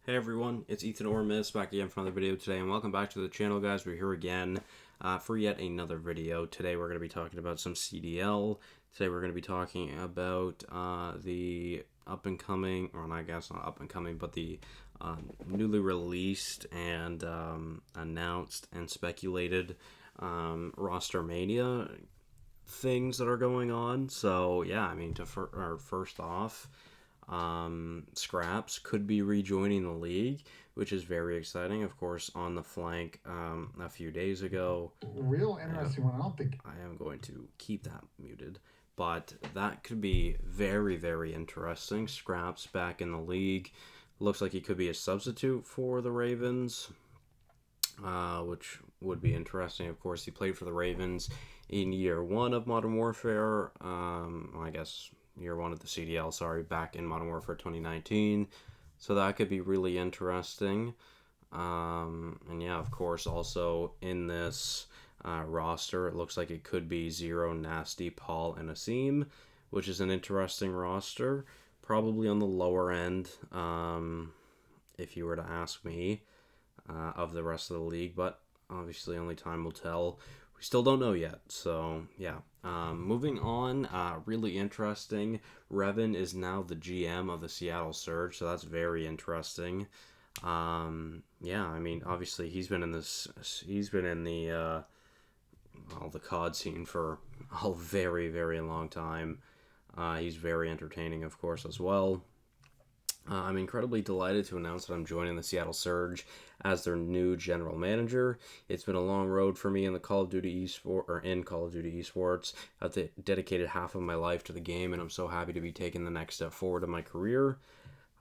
Hey everyone, it's Ethan Ormis back again for another video today, and welcome back to the channel, guys. We're here again for yet another video. Today we're going to be talking about some CDL. Today we're going to be talking about the up-and-coming, or I guess not up-and-coming, but the newly released and announced and speculated Rostermania things that are going on. So yeah, I mean, first off, Scraps could be rejoining the league, which is very exciting. Of course, on the flank a few days ago. Real interesting one. I don't think. I am going to keep that muted. But that could be very, very interesting. Scraps back in the league. Looks like he could be a substitute for the Ravens, which would be interesting. Of course, he played for the Ravens in year one of Modern Warfare. I guess year one of the CDL, sorry, back in Modern Warfare 2019. So that could be really interesting. And yeah, of course, also in this roster, it looks like it could be Zero, Nasty, Paul, and Asim, which is an interesting roster. Probably on the lower end, if you were to ask me, of the rest of the league, but obviously only time will tell. We still don't know yet, so yeah. Moving on, really interesting. Revan is now the GM of the Seattle Surge, so that's very interesting. Yeah, I mean, obviously he's been in this. He's been in the the COD scene for a very, very long time. He's very entertaining, of course, as well. I'm incredibly delighted to announce that I'm joining the Seattle Surge as their new general manager. It's been a long road for me in the Call of Duty esports. I've dedicated half of my life to the game, and I'm so happy to be taking the next step forward in my career.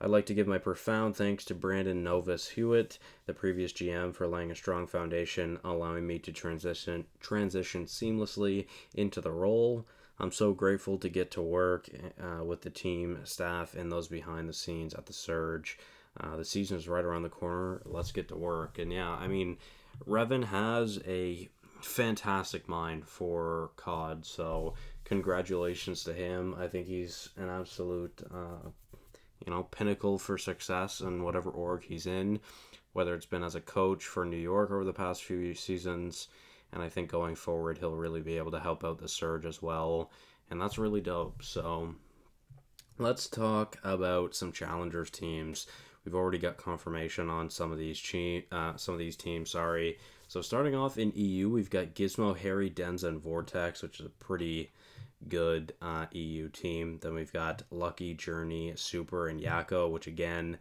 I'd like to give my profound thanks to Brandon Novus Hewitt, the previous GM, for laying a strong foundation, allowing me to transition seamlessly into the role. I'm so grateful to get to work with the team, staff, and those behind the scenes at the Surge. The season is right around the corner. Let's get to work. And yeah, I mean, Revan has a fantastic mind for COD, so congratulations to him. I think he's an absolute, pinnacle for success in whatever org he's in, whether it's been as a coach for New York over the past few seasons, and I think going forward he'll really be able to help out the Surge as well, and that's really dope. So let's talk about some challengers teams. We've already got confirmation on some of these teams. Sorry. So starting off in EU, we've got Gizmo, Harry, Denza, and Vortex, which is a pretty good EU team. Then we've got Lucky, Journey, Super, and Yako, which again,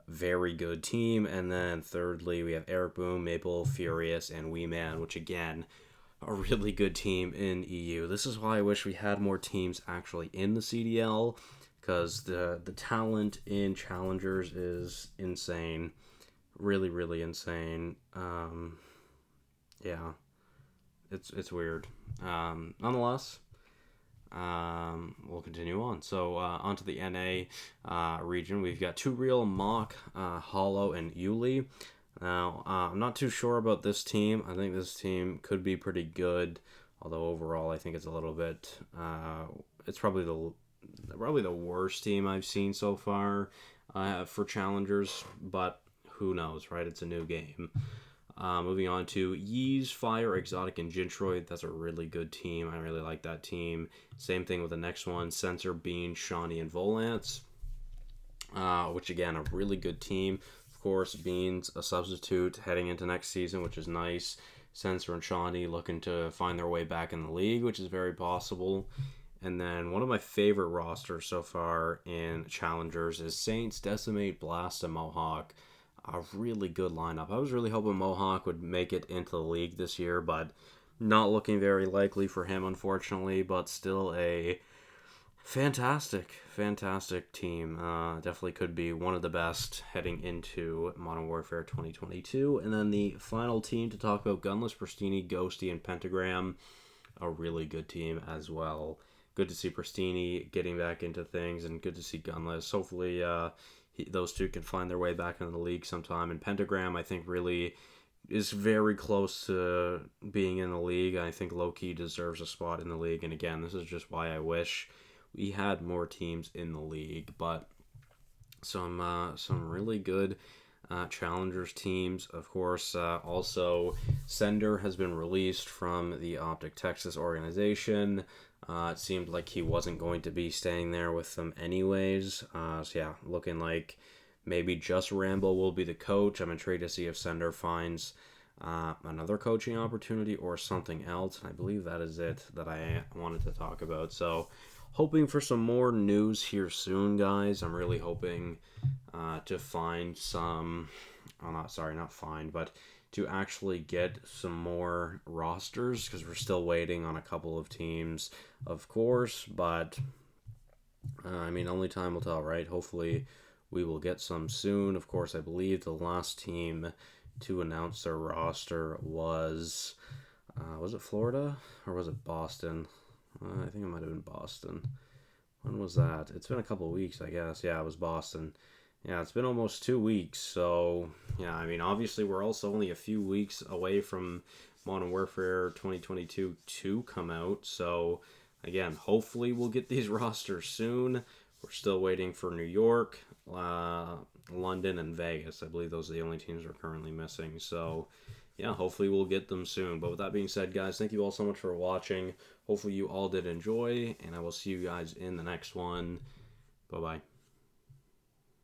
very good team. And then thirdly, we have Eric Boom, Maple, Furious, and Wee Man, which again, a really good team in EU. This is why I wish we had more teams actually in the CDL, because the talent in challengers is insane, really, really insane. Yeah, it's weird. Nonetheless, we'll continue on. So onto the NA region, we've got Two Real, Mock, Hollow, and Yuli. Now, I'm not too sure about this team. I think this team could be pretty good, although overall I think it's a little bit. It's probably the worst team I've seen so far for challengers, but who knows, right? It's a new game. Moving on to Yeez, Fire, Exotic, and Jintroid. That's a really good team. I really like that team. Same thing with the next one, Sensor, Bean, Shawnee, and Volance, which again, a really good team. Of course, Bean's a substitute heading into next season, which is nice. Sensor and Shawnee looking to find their way back in the league, which is very possible. And then one of my favorite rosters so far in Challengers is Saints, Decimate, Blast, and Mohawk. A really good lineup. I was really hoping Mohawk would make it into the league this year, but not looking very likely for him, unfortunately. But still a fantastic team. Definitely could be one of the best heading into Modern Warfare 2022. And then the final team to talk about, Gunless, Pristini, Ghosty, and Pentagram. A really good team as well. Good to see Pristini getting back into things, and good to see Gunless. Hopefully, those two can find their way back into the league sometime. And Pentagram, I think, really is very close to being in the league. I think low-key deserves a spot in the league. And again, this is just why I wish we had more teams in the league. But some really good challengers teams. Of course, also Sender has been released from the Optic Texas organization. It seemed like he wasn't going to be staying there with them anyways. So yeah, looking like maybe just Rambo will be the coach. I'm intrigued to see if Sender finds another coaching opportunity or something else. And I believe that is it that I wanted to talk about. So hoping for some more news here soon, guys. I'm really hoping to find some. Oh, not find, but to actually get some more rosters because we're still waiting on a couple of teams, of course. But I mean, only time will tell, right? Hopefully, we will get some soon. Of course, I believe the last team to announce their roster was it Florida or was it Boston? I think it might have been Boston. When was that? It's been a couple of weeks, I guess. Yeah, it was Boston. Yeah, it's been almost 2 weeks. So, yeah, I mean, obviously, we're also only a few weeks away from Modern Warfare 2022 to come out. So, again, hopefully, we'll get these rosters soon. We're still waiting for New York, London, and Vegas. I believe those are the only teams we're currently missing. So, yeah, hopefully we'll get them soon. But with that being said, guys, thank you all so much for watching. Hopefully you all did enjoy, and I will see you guys in the next one. Bye-bye.